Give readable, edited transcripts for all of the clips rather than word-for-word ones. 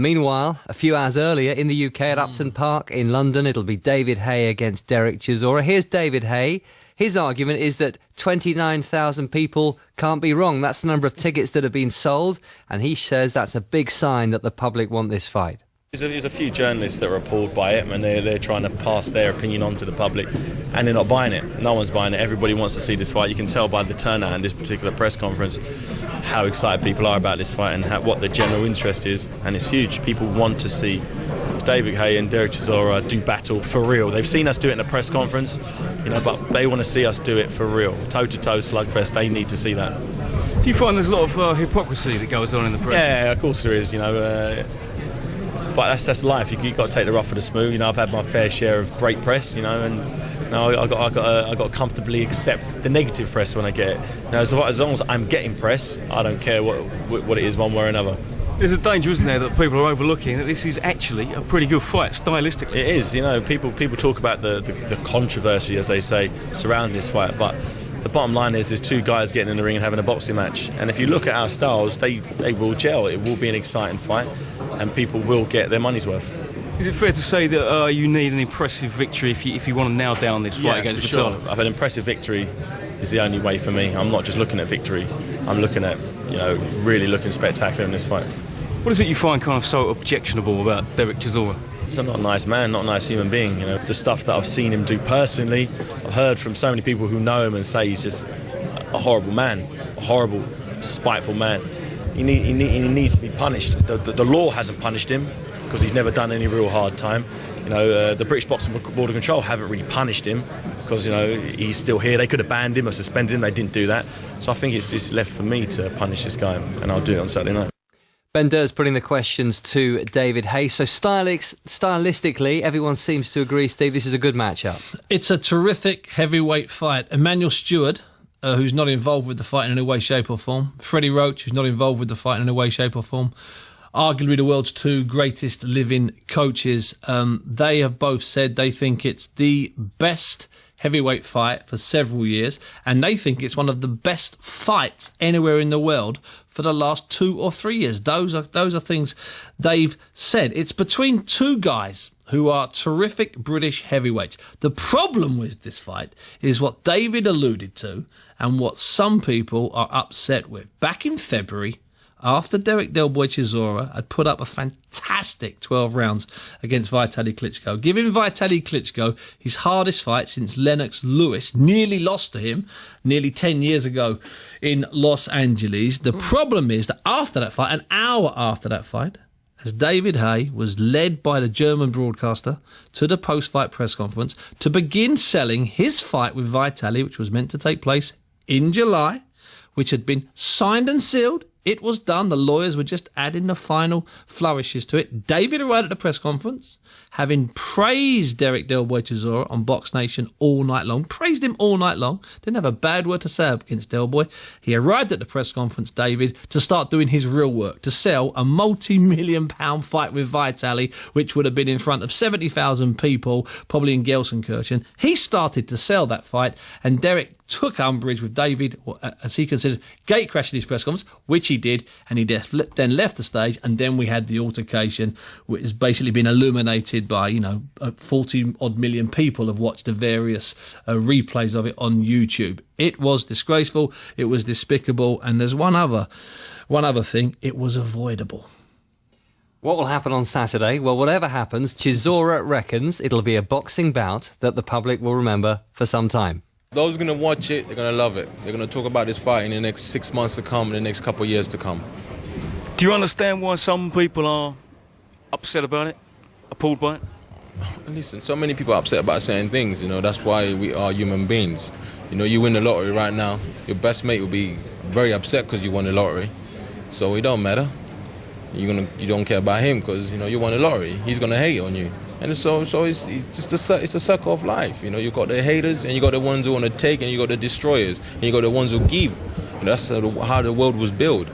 Meanwhile, a few hours earlier in the UK at Upton Park in London, it'll be David Haye against Dereck Chisora. Here's David Haye. His argument is that 29,000 people can't be wrong. That's the number of tickets that have been sold, and he says that's a big sign that the public want this fight. There's a few journalists that are appalled by it, and they're trying to pass their opinion on to the public, and they're not buying it. No one's buying it. Everybody wants to see this fight. You can tell by the turnout in this particular press conference how excited people are about this fight and what the general interest is, and it's huge. People want to see David Haye and Dereck Chisora do battle for real. They've seen us do it in a press conference, but they want to see us do it for real. Toe-to-toe slugfest, they need to see that. Do you find there's a lot of hypocrisy that goes on in the press? Yeah, of course there is, but that's life. You've got to take the rough with the smooth. I've had my fair share of great press, and I got to comfortably accept the negative press when I get it. As long as I'm getting press, I don't care what it is one way or another. There's a danger, isn't there, that people are overlooking that this is actually a pretty good fight, stylistically. It is, people talk about the controversy, as they say, surrounding this fight, but the bottom line is there's two guys getting in the ring and having a boxing match. And if you look at our styles, they will gel. It will be an exciting fight, and people will get their money's worth. Is it fair to say that you need an impressive victory if you want to nail down this fight against Chisora? Sure. An impressive victory is the only way for me. I'm not just looking at victory. I'm looking at, really looking spectacular in this fight. What is it you find kind of so objectionable about Dereck Chisora? He's not a nice man, not a nice human being. The stuff that I've seen him do personally, I've heard from so many people who know him and say he's just a horrible man, a horrible, spiteful man. He needs to be punished. The law hasn't punished him because he's never done any real hard time. The British Boxing Board of Control haven't really punished him because he's still here. They could have banned him or suspended him. They didn't do that. So I think it's just left for me to punish this guy, and I'll do it on Saturday night. Ben Durr's putting the questions to David Haye. So stylistically, everyone seems to agree, Steve, this is a good matchup. It's a terrific heavyweight fight. Emmanuel Stewart, who's not involved with the fight in any way, shape or form. Freddie Roach, who's not involved with the fight in any way, shape or form. Arguably the world's two greatest living coaches. They have both said they think it's the best heavyweight fight for several years, and they think it's one of the best fights anywhere in the world for the last 2 or 3 years. Those are things they've said. It's between two guys who are terrific British heavyweights. The problem with this fight is what David alluded to and what some people are upset with. Back in February, after Dereck Delboy Chisora had put up a fantastic 12 rounds against Vitaly Klitschko, giving Vitaly Klitschko his hardest fight since Lennox Lewis nearly lost to him nearly 10 years ago in Los Angeles. The problem is that after that fight, an hour after that fight, as David Haye was led by the German broadcaster to the post-fight press conference to begin selling his fight with Vitaly, which was meant to take place in July, which had been signed and sealed. It was done. The lawyers were just adding the final flourishes to it. David arrived at the press conference, having praised Dereck Delboy Chisora on Box Nation all night long. Praised him all night long. Didn't have a bad word to say against Delboy. He arrived at the press conference, David, to start doing his real work, to sell a multi-million-pound fight with Vitaly, which would have been in front of 70,000 people, probably in Gelsenkirchen. He started to sell that fight, and Dereck took umbrage with David, as he considered, gatecrashing his press conference, which he did, and he then left the stage, and then we had the altercation, which has basically been illuminated by, 40-odd million people have watched the various replays of it on YouTube. It was disgraceful, it was despicable, and there's one other thing, it was avoidable. What will happen on Saturday? Well, whatever happens, Chisora reckons it'll be a boxing bout that the public will remember for some time. Those going to watch it, they're going to love it. They're going to talk about this fight in the next 6 months to come, in the next couple of years to come. Do you understand why some people are upset about it, appalled by it? Listen, so many people are upset about certain things, that's why we are human beings. You win the lottery right now, your best mate will be very upset because you won the lottery. So it don't matter. You don't care about him because, you won the lottery. He's going to hate on you. And so it's a circle of life. You got the haters, and you got the ones who want to take, and you got the destroyers, and you got the ones who give. That's how the world was built.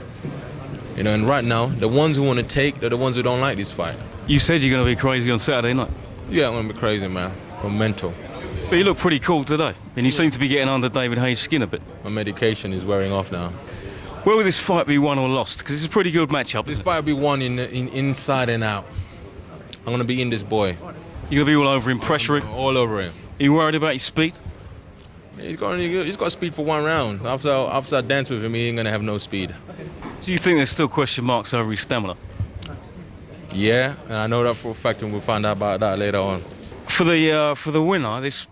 And right now, the ones who want to take, they're the ones who don't like this fight. You said you're going to be crazy on Saturday night. Yeah, I'm going to be crazy, man. I'm mental. But you look pretty cool today, and you seem to be getting under David Haye's skin a bit. My medication is wearing off now. Where will this fight be won or lost? Because it's a pretty good matchup. This fight will be won in inside and out. I'm going to be in this boy. You're going to be all over him, pressure him? All over him. Are you worried about his speed? He's got speed for one round. After I dance with him, he ain't going to have no speed. Do you think there's still question marks over his stamina? Yeah, and I know that for a fact, and we'll find out about that later on. For the winner, this,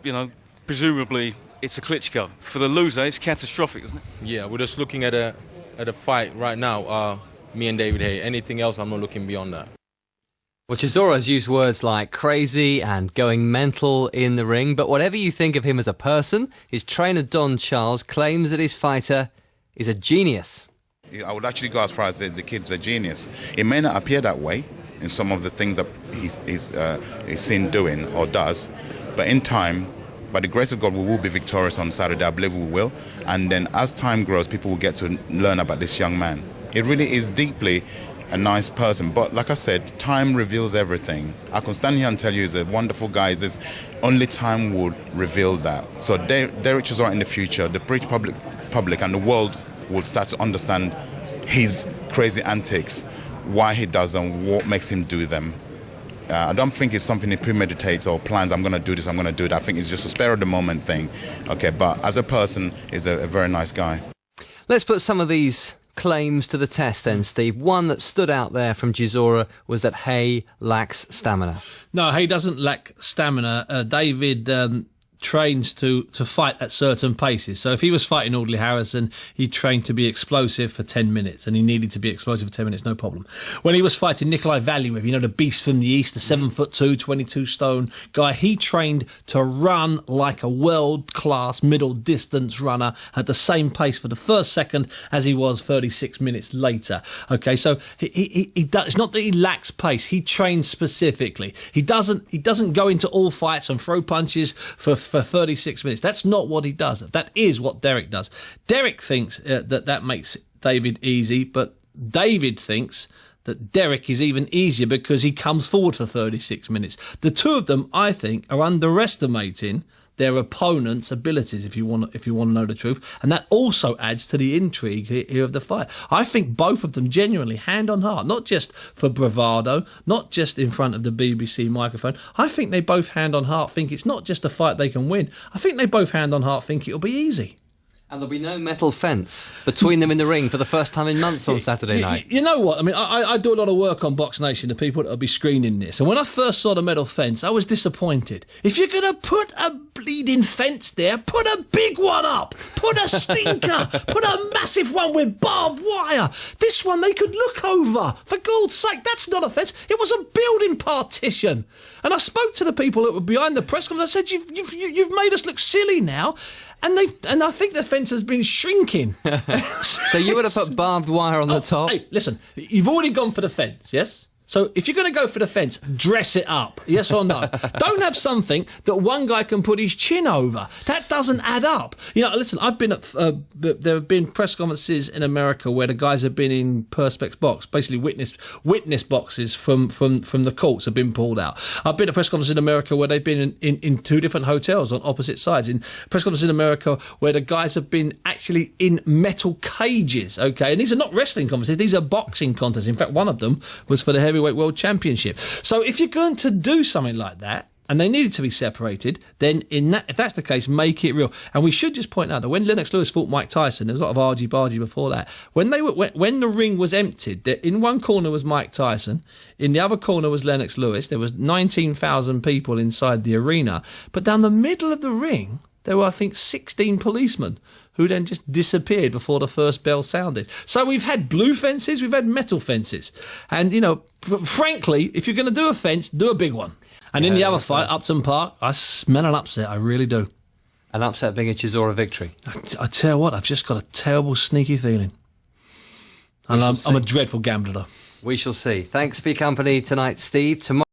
presumably it's a Klitschko. For the loser, it's catastrophic, isn't it? Yeah, we're just looking at a fight right now, me and David Haye. Anything else, I'm not looking beyond that. Well, Chisora has used words like crazy and going mental in the ring, but whatever you think of him as a person, his trainer Don Charles claims that his fighter is a genius. I would actually go as far as the kid's a genius. It may not appear that way in some of the things that he's seen doing or does, but in time, by the grace of God, we will be victorious on Saturday. I believe we will. And then as time grows, people will get to learn about this young man. It really is deeply a nice person. But like I said, time reveals everything. I can stand here and tell you he's a wonderful guy. Only time would reveal that. So Dereck Chisora in the future, the British public and the world would start to understand his crazy antics, why he does them, what makes him do them. I don't think it's something he premeditates or plans, I'm going to do this, I'm going to do that. I think it's just a spare of the moment thing. Okay, but as a person, he's a very nice guy. Let's put some of these claims to the test then, Steve. One that stood out there from Chisora was that Haye lacks stamina. No, Haye doesn't lack stamina. David trains to fight at certain paces. So if he was fighting Audley Harrison, he trained to be explosive for 10 minutes, and he needed to be explosive for 10 minutes, no problem. When he was fighting Nikolai Valuev, the beast from the East, the 7'2", 22-stone guy, he trained to run like a world-class middle-distance runner at the same pace for the first second as he was 36 minutes later. Okay, so it's not that he lacks pace. He trains specifically. He doesn't go into all fights and throw punches for 36 minutes. That's not what he does. That is what Dereck does. Dereck thinks that makes David easy, but David thinks that Dereck is even easier because he comes forward for 36 minutes. The two of them, I think, are underestimating their opponent's abilities, if you want to know the truth, and that also adds to the intrigue here of the fight. I think both of them genuinely, hand on heart, not just for bravado, not just in front of the BBC microphone. I think they both, hand on heart, think it's not just a fight they can win. I think they both, hand on heart, think it'll be easy. And there'll be no metal fence between them in the ring for the first time in months on Saturday night. You know what? I mean, I do a lot of work on Box Nation, the people that will be screening this. And when I first saw the metal fence, I was disappointed. If you're going to put a bleeding fence there, put a big one up. Put a stinker. Put a massive one with barbed wire. This one they could look over. For God's sake, that's not a fence. It was a building partition. And I spoke to the people that were behind the press conference. I said, you've made us look silly now. And I think the fence has been shrinking. So you would have put barbed wire on the top? Hey, listen, you've already gone for the fence, yes? So if you're going to go for the fence, dress it up, yes or no? Don't have something that one guy can put his chin over. That doesn't add up. Listen, I've been at, there have been press conferences in America where the guys have been in Perspex box, basically witness boxes from the courts have been pulled out. I've been at press conferences in America where they've been in two different hotels on opposite sides. In press conferences in America where the guys have been actually in metal cages, okay? And these are not wrestling conferences, these are boxing contests. In fact, one of them was for the Heavyweight World Championship. So if you're going to do something like that, and they needed to be separated, then if that's the case, make it real. And we should just point out that when Lennox Lewis fought Mike Tyson, there was a lot of argy-bargy before that. When the ring was emptied, in one corner was Mike Tyson, in the other corner was Lennox Lewis. There was 19,000 people inside the arena, but down the middle of the ring, there were, I think, 16 policemen who then just disappeared before the first bell sounded. So we've had blue fences, we've had metal fences. And, frankly, if you're going to do a fence, do a big one. And in the other fight, Upton Park, I smell an upset, I really do. An upset being a Chisora victory. I tell you what, I've just got a terrible, sneaky feeling. And I'm a dreadful gambler, though. We shall see. Thanks for your company tonight, Steve. Tomorrow